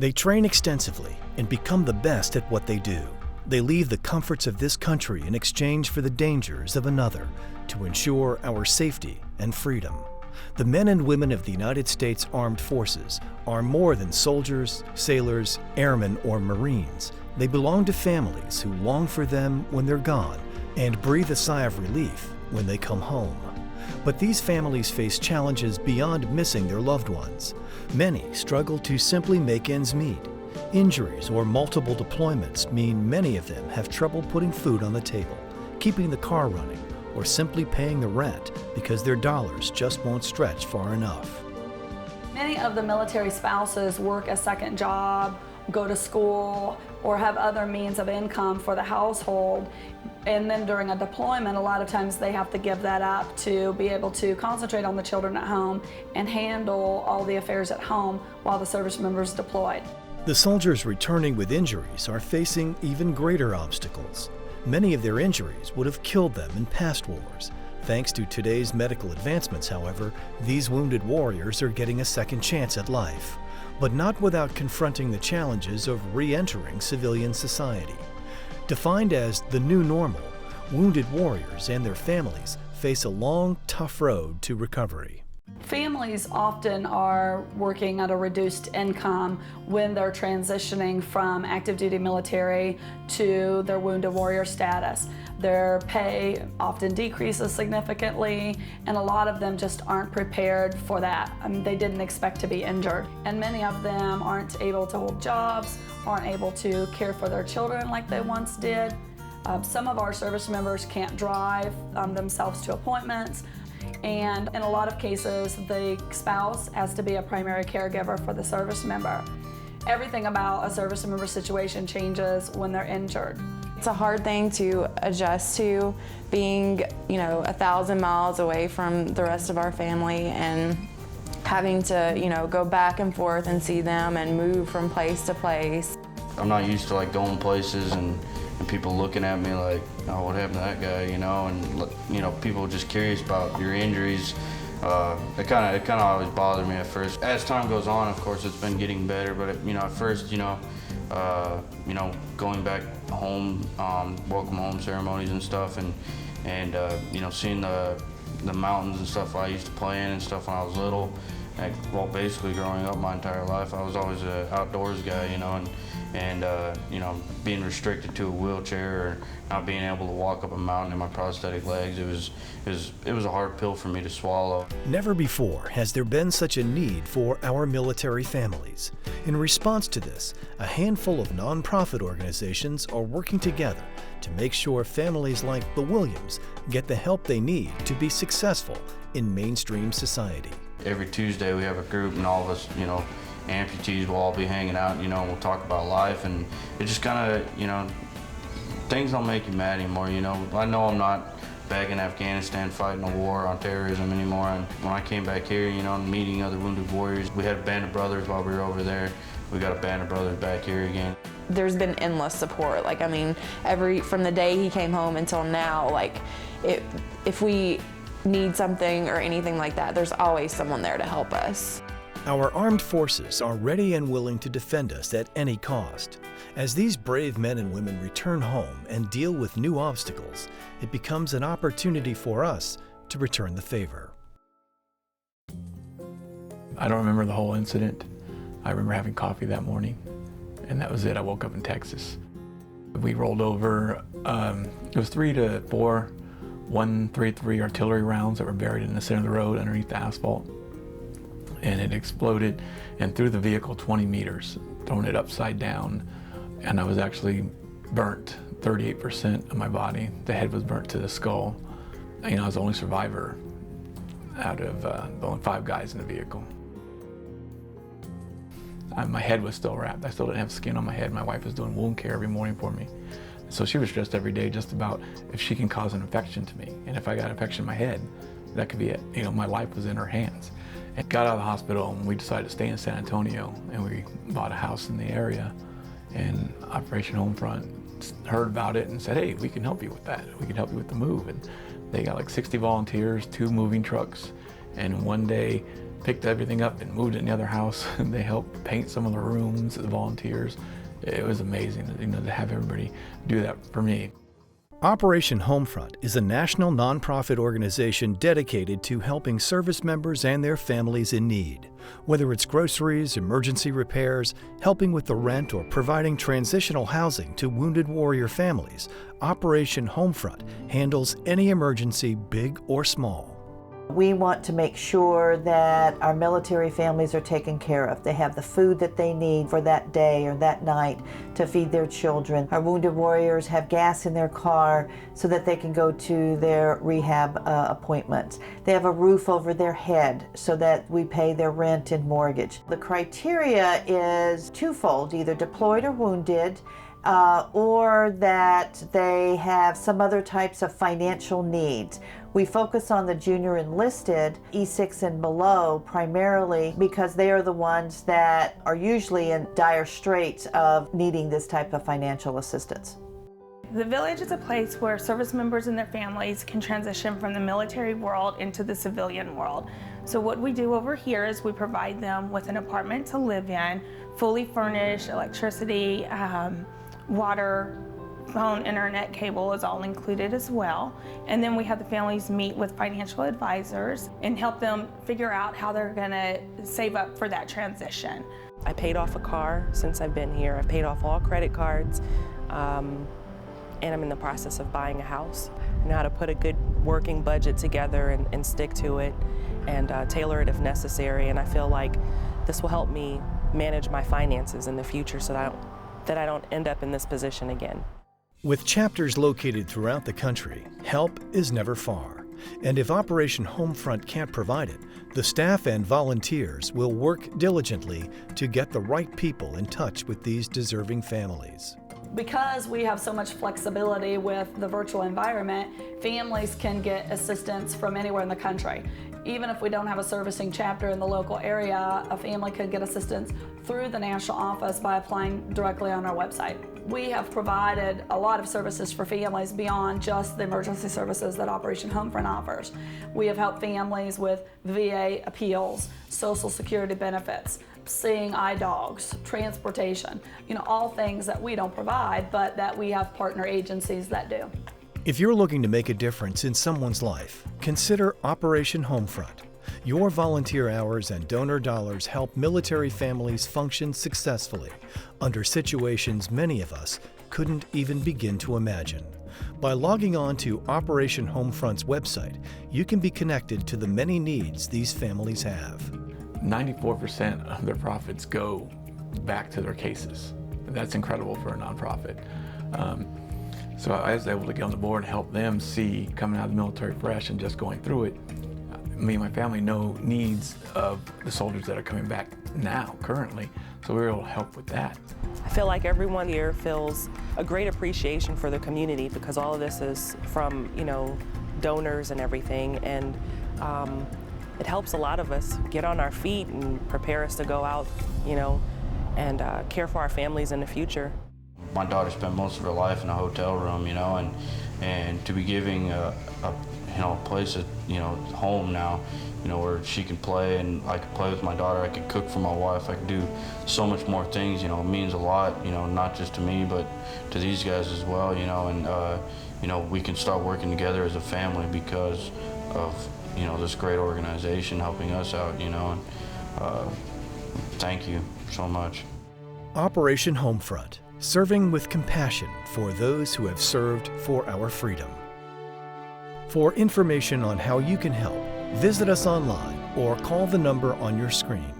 They train extensively and become the best at what they do. They leave the comforts of this country in exchange for the dangers of another to ensure our safety and freedom. The men and women of the United States Armed Forces are more than soldiers, sailors, airmen, or Marines. They belong to families who long for them when they're gone and breathe a sigh of relief when they come home. But these families face challenges beyond missing their loved ones. Many struggle to simply make ends meet. Injuries or multiple deployments mean many of them have trouble putting food on the table, keeping the car running, or simply paying the rent because their dollars just won't stretch far enough. Many of the military spouses work a second job, go to school, or have other means of income for the household. And then during a deployment, a lot of times they have to give that up to be able to concentrate on the children at home and handle all the affairs at home while the service member's deployed. The soldiers returning with injuries are facing even greater obstacles. Many of their injuries would have killed them in past wars. Thanks to today's medical advancements, however, these wounded warriors are getting a second chance at life, but not without confronting the challenges of re-entering civilian society. Defined as the new normal, wounded warriors and their families face a long, tough road to recovery. Families often are working at a reduced income when they're transitioning from active duty military to their wounded warrior status. Their pay often decreases significantly, and a lot of them just aren't prepared for that. They didn't expect to be injured. And many of them aren't able to hold jobs, aren't able to care for their children like they once did. Some of our service members can't drive themselves to appointments. And in a lot of cases, the spouse has to be a primary caregiver for the service member. Everything about a service member situation changes when they're injured. It's a hard thing to adjust to, being, 1,000 miles away from the rest of our family and having to, go back and forth and see them and move from place to place. I'm not used to going places and people looking at me like, oh, what happened to that guy, and people just curious about your injuries. It kind of always bothered me at first. As time goes on, of course, it's been getting better, but at first, going back home, welcome home ceremonies and stuff, and seeing the mountains and stuff I used to play in and stuff when I was little. Basically growing up my entire life, I was always an outdoors guy, and being restricted to a wheelchair or not being able to walk up a mountain in my prosthetic legs, it was a hard pill for me to swallow. Never before has there been such a need for our military families. In response to this, a handful of nonprofit organizations are working together to make sure families like the Williams get the help they need to be successful in mainstream society. Every Tuesday we have a group, and all of us, amputees will all be hanging out, and we'll talk about life, and it just kind of, things don't make you mad anymore, I know I'm not back in Afghanistan fighting a war on terrorism anymore, and when I came back here, meeting other wounded warriors, we had a band of brothers while we were over there. We got a band of brothers back here again. There's been endless support. From the day he came home until now, if we need something or anything like that, there's always someone there to help us. Our armed forces are ready and willing to defend us at any cost. As these brave men and women return home and deal with new obstacles, it becomes an opportunity for us to return the favor. I don't remember the whole incident. I remember having coffee that morning, and that was it. I woke up in Texas. We rolled over, it was 3 to 4 133 artillery rounds that were buried in the center of the road underneath the asphalt. And it exploded and threw the vehicle 20 meters, throwing it upside down. And I was actually burnt 38% of my body. The head was burnt to the skull. I was the only survivor out of the only 5 guys in the vehicle. My head was still wrapped. I still didn't have skin on my head. My wife was doing wound care every morning for me. So she was stressed every day just about if she can cause an infection to me. And if I got an infection in my head, that could be it. My life was in her hands. And got out of the hospital, and we decided to stay in San Antonio, and we bought a house in the area. And Operation Homefront heard about it and said, hey, we can help you with that. We can help you with the move. And they got 60 volunteers, 2 moving trucks. And one day picked everything up and moved it in the other house. And they helped paint some of the rooms, the volunteers. It was amazing, to have everybody do that for me. Operation Homefront is a national nonprofit organization dedicated to helping service members and their families in need. Whether it's groceries, emergency repairs, helping with the rent, or providing transitional housing to wounded warrior families, Operation Homefront handles any emergency, big or small. We want to make sure that our military families are taken care of. They have the food that they need for that day or that night to feed their children. Our wounded warriors have gas in their car so that they can go to their rehab appointments. They have a roof over their head so that we pay their rent and mortgage. The criteria is twofold, either deployed or wounded, or that they have some other types of financial needs. We focus on the junior enlisted, E6 and below, primarily because they are the ones that are usually in dire straits of needing this type of financial assistance. The village is a place where service members and their families can transition from the military world into the civilian world. So what we do over here is we provide them with an apartment to live in, fully furnished, electricity, water, phone, internet, cable is all included as well. And then we have the families meet with financial advisors and help them figure out how they're gonna save up for that transition. I paid off a car since I've been here. I've paid off all credit cards, and I'm in the process of buying a house. I know how to put a good working budget together and stick to it and tailor it if necessary. And I feel like this will help me manage my finances in the future so that I don't end up in this position again. With chapters located throughout the country, help is never far. And if Operation Homefront can't provide it, the staff and volunteers will work diligently to get the right people in touch with these deserving families. Because we have so much flexibility with the virtual environment, families can get assistance from anywhere in the country. Even if we don't have a servicing chapter in the local area, a family could get assistance through the national office by applying directly on our website. We have provided a lot of services for families beyond just the emergency services that Operation Homefront offers. We have helped families with VA appeals, Social Security benefits, seeing eye dogs, transportation, all things that we don't provide, but that we have partner agencies that do. If you're looking to make a difference in someone's life, consider Operation Homefront. Your volunteer hours and donor dollars help military families function successfully under situations many of us couldn't even begin to imagine. By logging on to Operation Homefront's website, you can be connected to the many needs these families have. 94% of their profits go back to their cases. That's incredible for a nonprofit. So I was able to get on the board and help them see coming out of the military fresh and just going through it. Me and my family know needs of the soldiers that are coming back now, currently, so we were able to help with that. I feel like everyone here feels a great appreciation for the community because all of this is from, donors and everything, and it helps a lot of us get on our feet and prepare us to go out, and care for our families in the future. My daughter spent most of her life in a hotel room, and to be giving a place at, home now, where she can play and I can play with my daughter, I can cook for my wife, I can do so much more things, it means a lot, not just to me, but to these guys as well, and, we can start working together as a family because of, this great organization helping us out, and thank you so much. Operation Homefront, serving with compassion for those who have served for our freedom. For information on how you can help, visit us online or call the number on your screen.